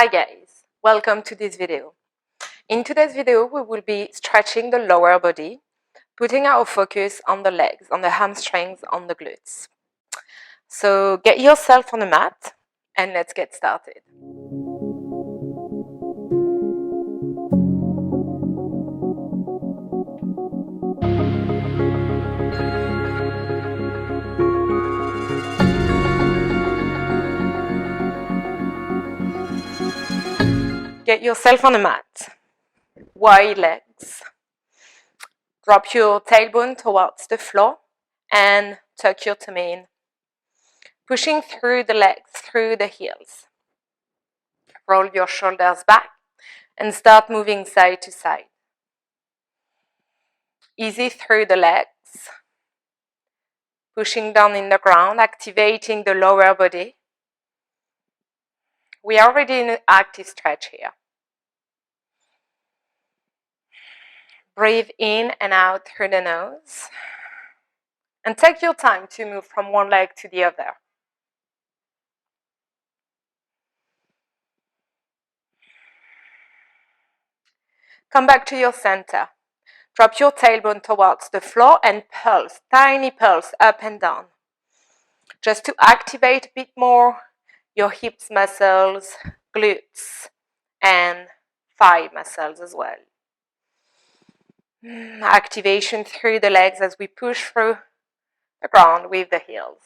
Hi guys, welcome to this video. In today's video, we will be stretching the lower body, putting our focus on the legs, on the hamstrings, on the glutes. So get yourself on a mat and let's get started. Get yourself on a mat, wide legs. Drop your tailbone towards the floor and tuck your tummy in. Pushing through the legs, through the heels. Roll your shoulders back and start moving side to side. Easy through the legs. Pushing down in the ground, activating the lower body. We are already in an active stretch here. Breathe in and out through the nose. And take your time to move from one leg to the other. Come back to your center. Drop your tailbone towards the floor and pulse, tiny pulse up and down. Just to activate a bit more your hips muscles, glutes, and thigh muscles as well. Activation through the legs as we push through the ground with the heels.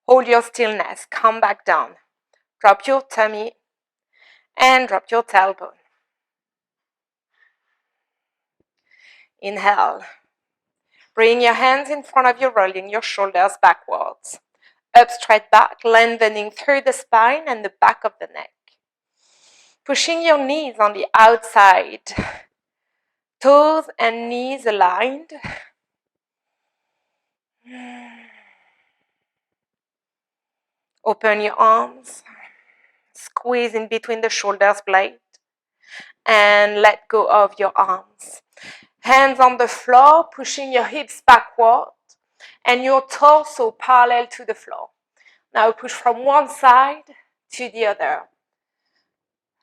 Hold your stillness, come back down. Drop your tummy and drop your tailbone. Inhale. Bring your hands in front of you, rolling your shoulders backwards. Up, straight back, lengthening through the spine and the back of the neck. Pushing your knees on the outside. Toes and knees aligned. Open your arms. Squeeze in between the shoulders blade. And let go of your arms. Hands on the floor, pushing your hips backward. And your torso parallel to the floor. Now push from one side to the other.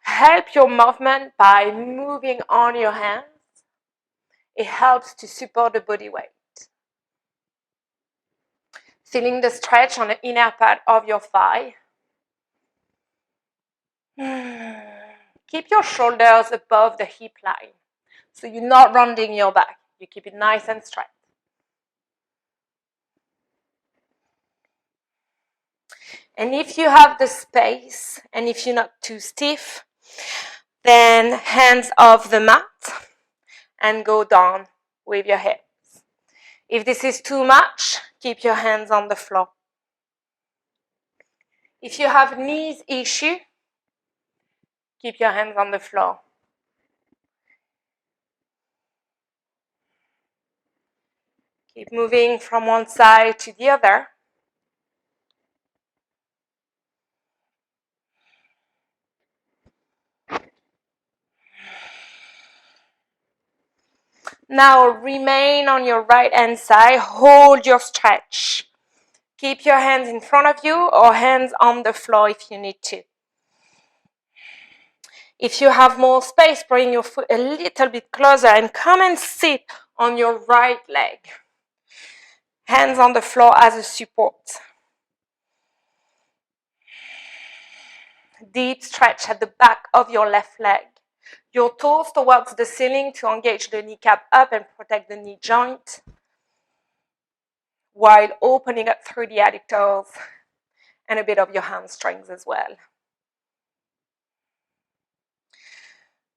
Help your movement by moving on your hands. It helps to support the body weight. Feeling the stretch on the inner part of your thigh. Keep your shoulders above the hip line. So you're not rounding your back. You keep it nice and straight. And if you have the space, and if you're not too stiff, then hands off the mat and go down with your hips. If this is too much, keep your hands on the floor. If you have knees issue, keep your hands on the floor. Keep moving from one side to the other. Now remain on your right hand side. Hold your stretch. Keep your hands in front of you or hands on the floor if you need to. If you have more space, bring your foot a little bit closer and come and sit on your right leg. Hands on the floor as a support. Deep stretch at the back of your left leg. Your toes towards the ceiling to engage the kneecap up and protect the knee joint, while opening up through the adductors and a bit of your hamstrings as well.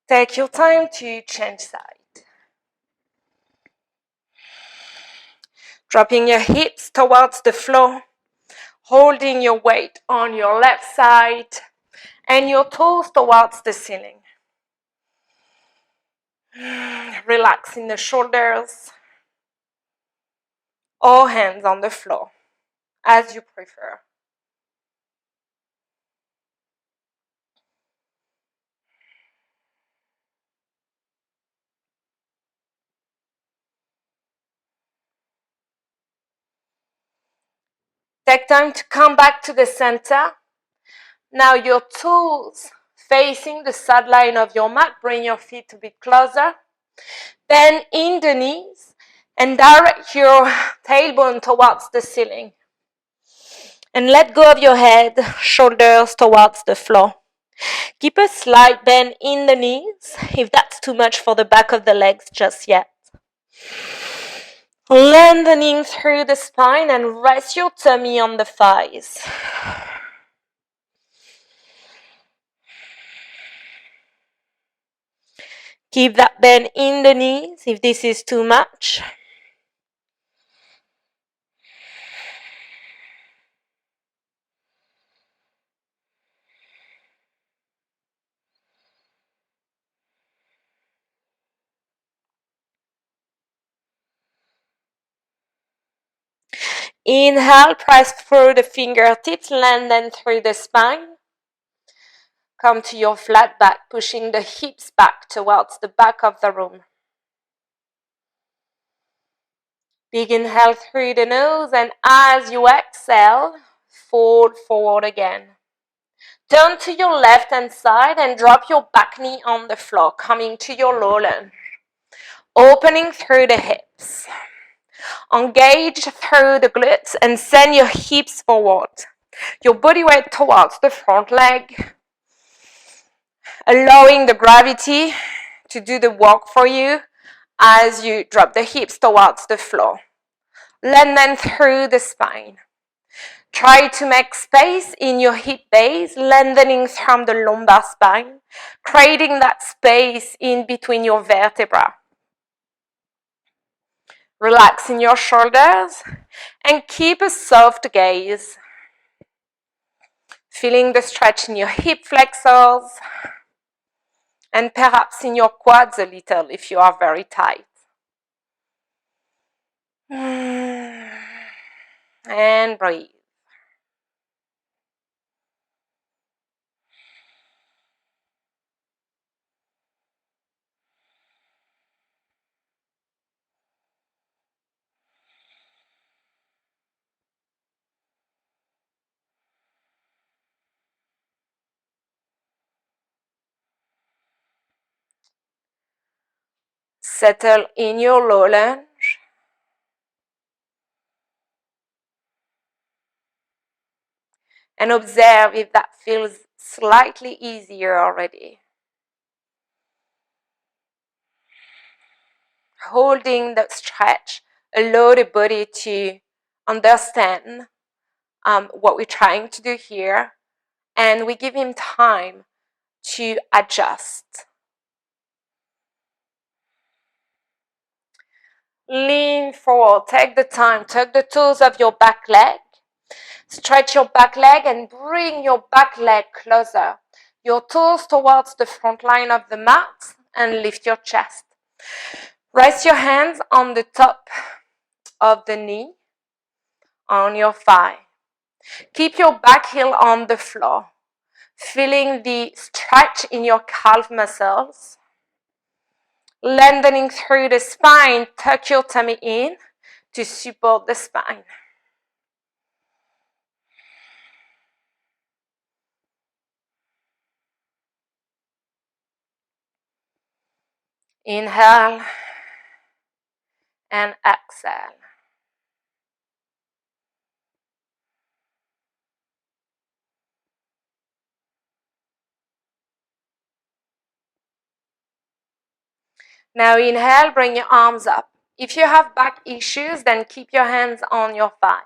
Take your time to change side. Dropping your hips towards the floor, holding your weight on your left side and your toes towards the ceiling. Relaxing the shoulders or hands on the floor, as you prefer. Take time to come back to the center. Now your toes facing the sideline of your mat. Bring your feet a bit closer. Bend in the knees and direct your tailbone towards the ceiling. And let go of your head, shoulders towards the floor. Keep a slight bend in the knees if that's too much for the back of the legs just yet. Lengthening through the spine and rest your tummy on the thighs. Keep that bend in the knees if this is too much. Inhale, press through the fingertips, lengthen through the spine. Come to your flat back, pushing the hips back towards the back of the room. Big inhale through the nose, and as you exhale, fold forward again. Turn to your left hand side and drop your back knee on the floor, coming to your low lunge. Opening through the hips. Engage through the glutes and send your hips forward. Your body weight towards the front leg. Allowing the gravity to do the work for you as you drop the hips towards the floor. Lengthen through the spine. Try to make space in your hip base, lengthening from the lumbar spine, creating that space in between your vertebrae. Relax in your shoulders and keep a soft gaze. Feeling the stretch in your hip flexors and perhaps in your quads a little if you are very tight. And breathe. Settle in your low lunge. And observe if that feels slightly easier already. Holding that stretch, allow the body to understand what we're trying to do here, and we give him time to adjust. Lean forward, take the time, tuck the toes of your back leg, stretch your back leg and bring your back leg closer. Your toes towards the front line of the mat and lift your chest. Rest your hands on the top of the knee, on your thigh. Keep your back heel on the floor, feeling the stretch in your calf muscles. Lengthening through the spine, tuck your tummy in to support the spine. Inhale and exhale. Now inhale, bring your arms up. If you have back issues, then keep your hands on your thigh.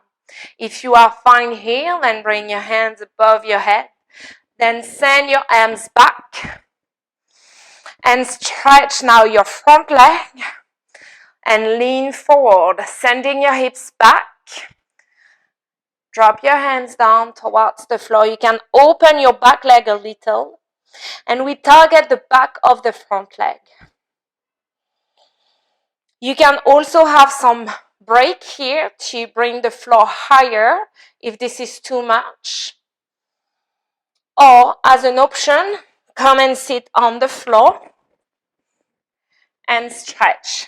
If you are fine here, then bring your hands above your head. Then send your arms back and stretch now your front leg and lean forward, sending your hips back. Drop your hands down towards the floor. You can open your back leg a little and we target the back of the front leg. You can also have some break here to bring the floor higher if this is too much. Or as an option, come and sit on the floor and stretch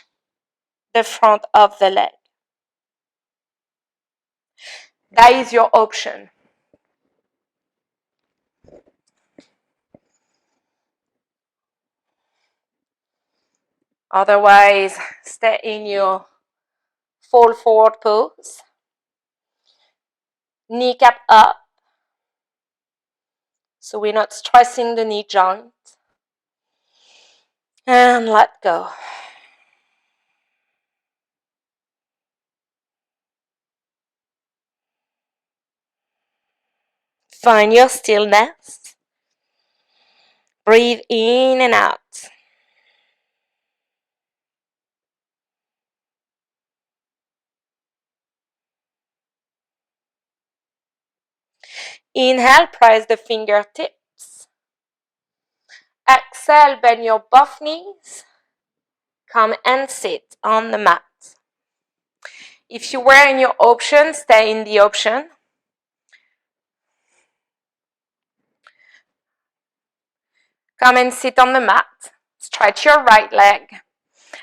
the front of the leg. That is your option. Otherwise, stay in your fall forward pose. Kneecap up. So we're not stressing the knee joint. And let go. Find your stillness. Breathe in and out. Inhale, press the fingertips. Exhale, bend your both knees. Come and sit on the mat. If you were in your option, stay in the option. Come and sit on the mat. Stretch your right leg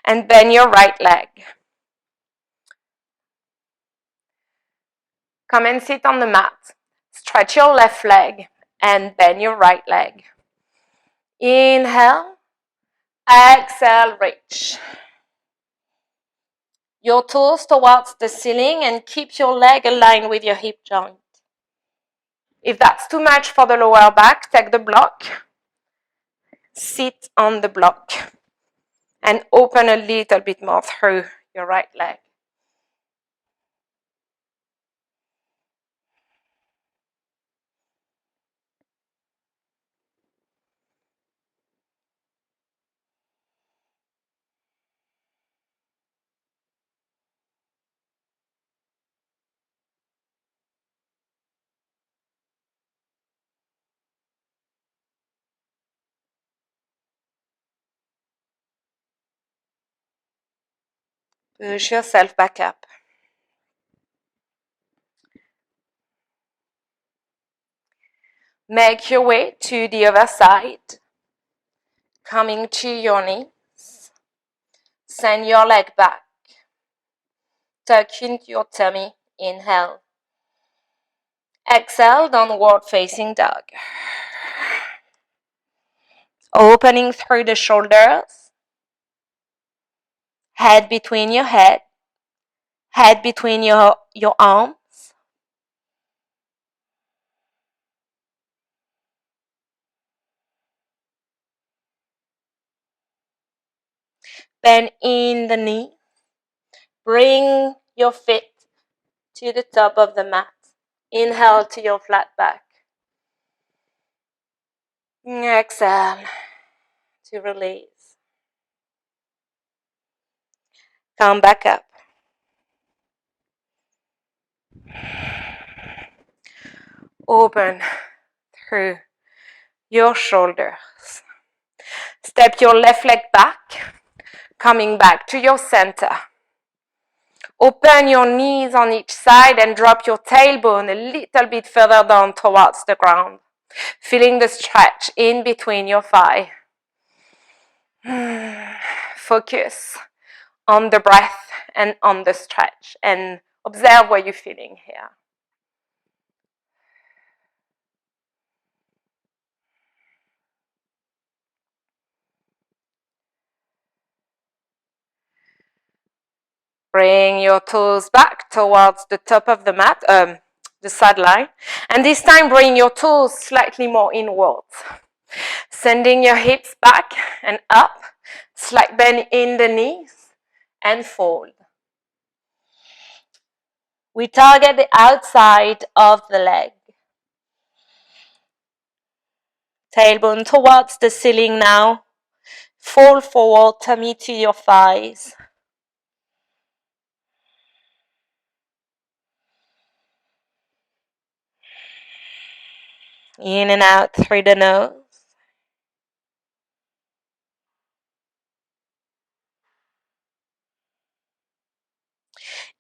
and bend your right leg. Come and sit on the mat. Stretch your left leg and bend your right leg. Inhale. Exhale, reach. Your toes towards the ceiling and keep your leg aligned with your hip joint. If that's too much for the lower back, take the block. Sit on the block and open a little bit more through your right leg. Push yourself back up. Make your way to the other side. Coming to your knees. Send your leg back. Tuck into your tummy. Inhale. Exhale, downward facing dog. Opening through the shoulders. Head between your head between your arms. Bend in the knee. Bring your feet to the top of the mat. Inhale to your flat back. Exhale to release. Come back up. Open through your shoulders. Step your left leg back, coming back to your center. Open your knees on each side and drop your tailbone a little bit further down towards the ground, feeling the stretch in between your thighs. Focus on the breath and on the stretch and observe what you're feeling here. Bring your toes back towards the top of the mat, the sideline. And this time bring your toes slightly more inwards. Sending your hips back and up. Slight bend in the knees and fold. We target the outside of the leg. Tailbone towards the ceiling now. Fall forward, tummy to your thighs. In and out through the nose.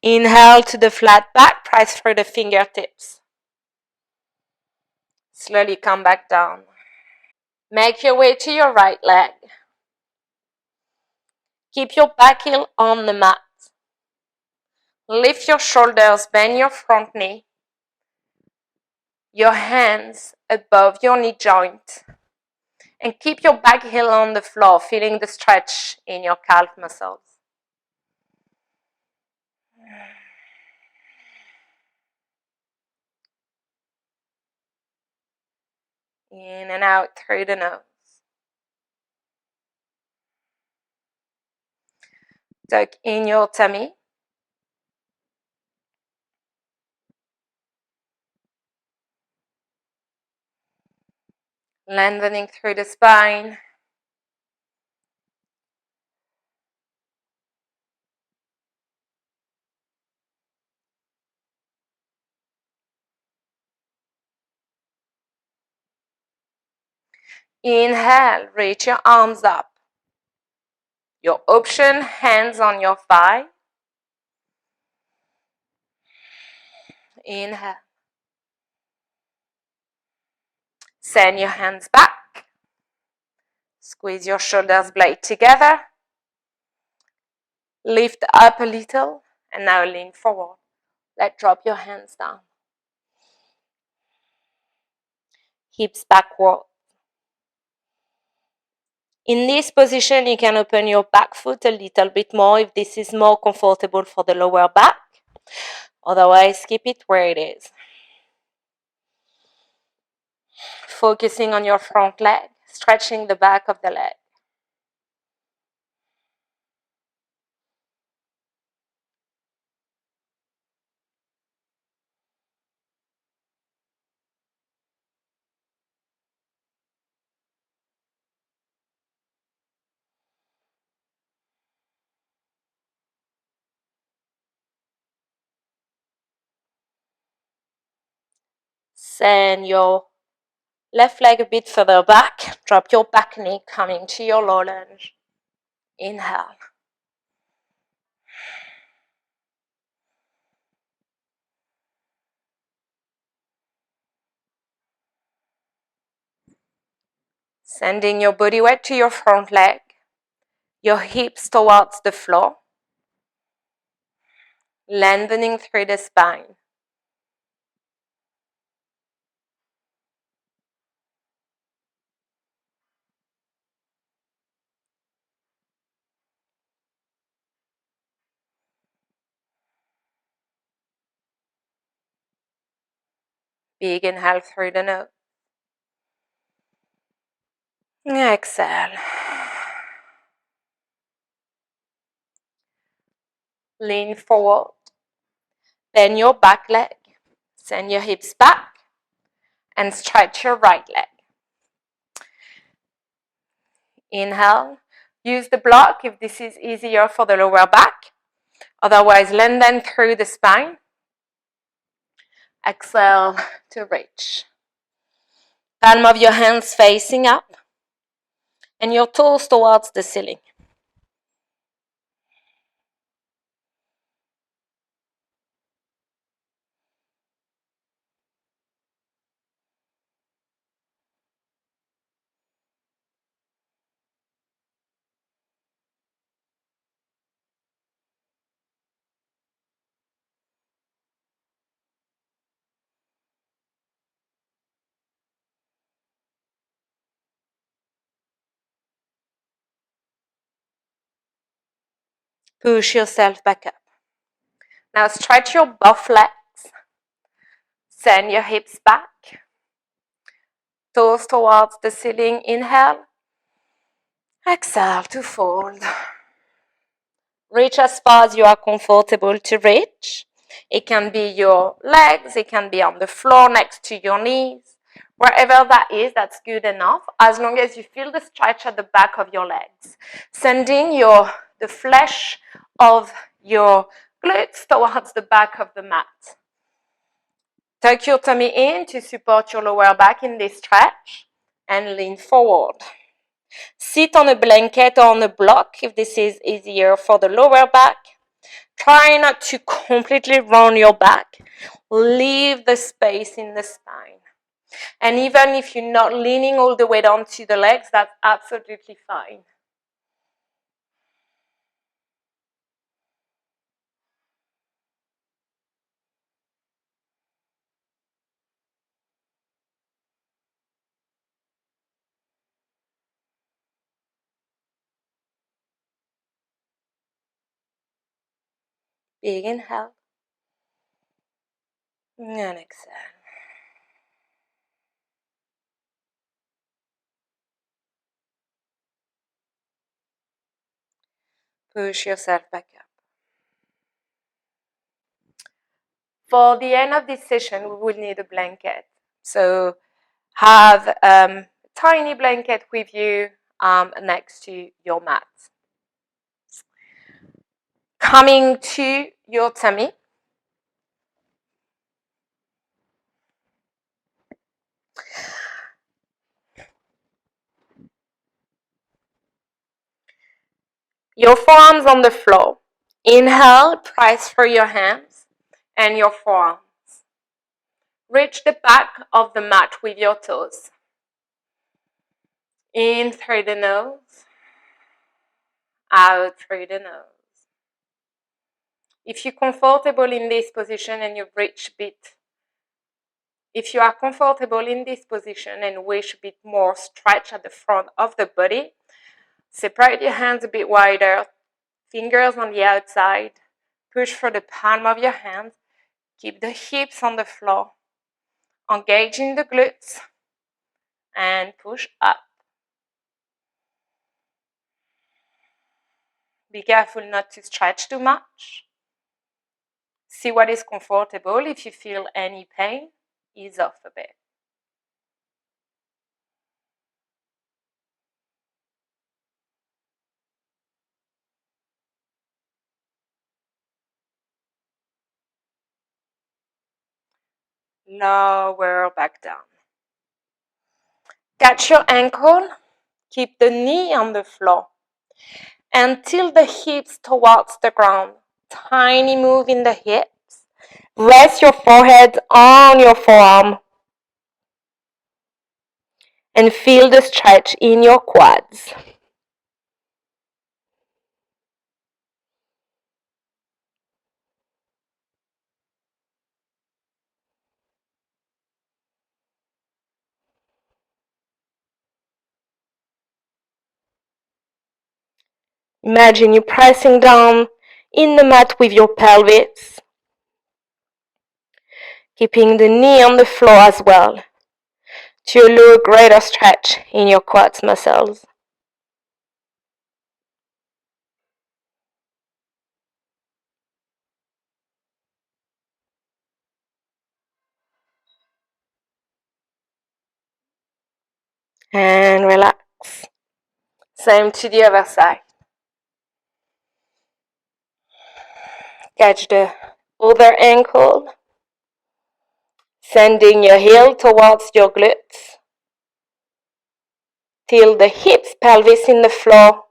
Inhale to the flat back, press through the fingertips. Slowly come back down. Make your way to your right leg. Keep your back heel on the mat. Lift your shoulders, bend your front knee. Your hands above your knee joint. And keep your back heel on the floor, feeling the stretch in your calf muscles. In and out through the nose. Tuck in your tummy. Lengthening through the spine. Inhale, reach your arms up. Your option, hands on your thigh. Inhale. Send your hands back. Squeeze your shoulders blade together. Lift up a little and now lean forward. Drop your hands down. Hips backward. In this position, you can open your back foot a little bit more if this is more comfortable for the lower back. Otherwise, keep it where it is. Focusing on your front leg, stretching the back of the leg. Send your left leg a bit further back. Drop your back knee, coming to your low lunge. Inhale. Sending your body weight to your front leg. Your hips towards the floor. Lengthening through the spine. Big inhale through the nose. Exhale. Lean forward. Bend your back leg. Send your hips back. And stretch your right leg. Inhale. Use the block if this is easier for the lower back. Otherwise, lengthen through the spine. Exhale to reach. Palm of your hands facing up. And your toes towards the ceiling. Push yourself back up. Now stretch your both legs. Send your hips back. Toes towards the ceiling. Inhale. Exhale to fold. Reach as far as you are comfortable to reach. It can be your legs. It can be on the floor next to your knees. Wherever that is, that's good enough, as long as you feel the stretch at the back of your legs. Sending the flesh of your glutes towards the back of the mat. Tuck your tummy in to support your lower back in this stretch and lean forward. Sit on a blanket or on a block if this is easier for the lower back. Try not to completely round your back. Leave the space in the spine. And even if you're not leaning all the way down to the legs, that's absolutely fine. Big inhale. And exhale. Push yourself back up. For the end of this session, we will need a blanket. So have a tiny blanket with you next to your mat. Coming to your tummy. Your forearms on the floor. Inhale, press through your hands and your forearms. Reach the back of the mat with your toes. In through the nose, out through the nose. If you're comfortable in this position and you reach a bit, if you are comfortable in this position and wish a bit more stretch at the front of the body, separate your hands a bit wider, fingers on the outside, push for the palm of your hands, keep the hips on the floor, engaging the glutes, and push up. Be careful not to stretch too much. See what is comfortable. If you feel any pain, ease off a bit. Lower back down. Catch your ankle. Keep the knee on the floor. And tilt the hips towards the ground. Tiny move in the hips. Rest your forehead on your forearm. And feel the stretch in your quads. Imagine you pressing down in the mat with your pelvis. Keeping the knee on the floor as well to allow a greater stretch in your quads muscles. And relax. Same to the other side. Catch the other ankle. Sending your heel towards your glutes. Feel the hips, pelvis in the floor.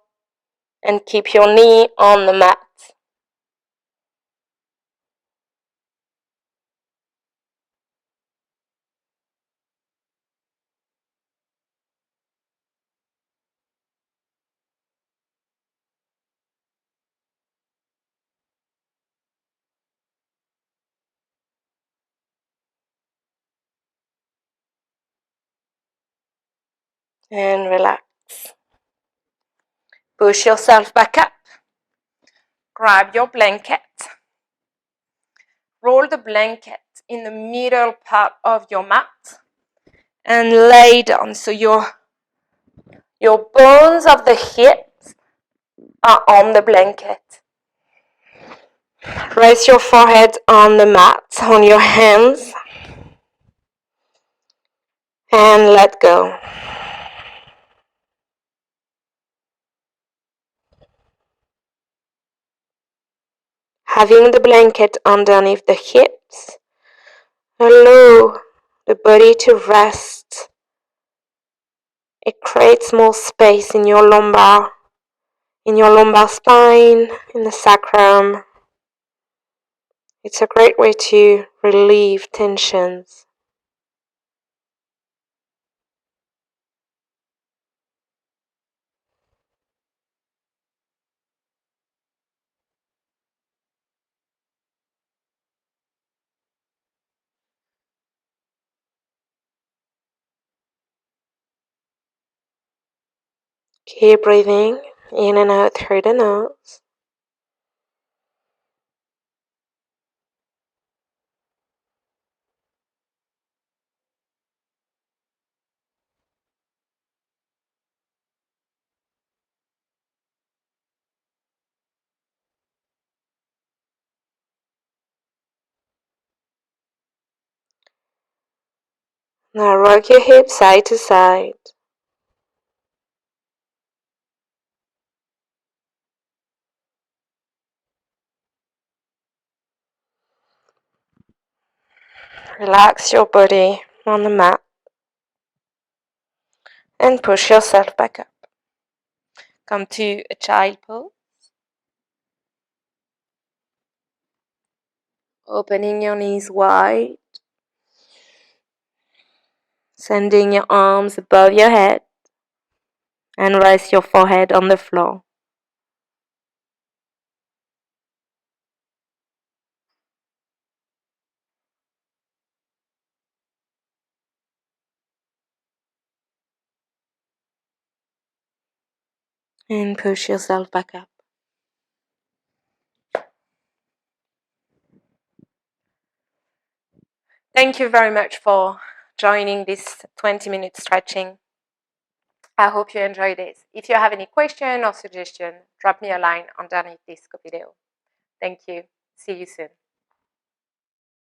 And keep your knee on the mat. And relax. Push yourself back up. Grab your blanket. Roll the blanket in the middle part of your mat. And lay down so your bones of the hips are on the blanket. Rest your forehead on the mat, on your hands. And let go. Having the blanket underneath the hips, allow the body to rest. It creates more space in your lumbar spine, in the sacrum. It's a great way to relieve tensions. Keep breathing in and out through the nose. Now rock your hips side to side. Relax your body on the mat and push yourself back up. Come to a child pose. Opening your knees wide. Sending your arms above your head and rest your forehead on the floor. And push yourself back up. Thank you very much for joining this 20-minute stretching. I hope you enjoyed this. If you have any question or suggestion, drop me a line underneath this video. Thank you. See you soon.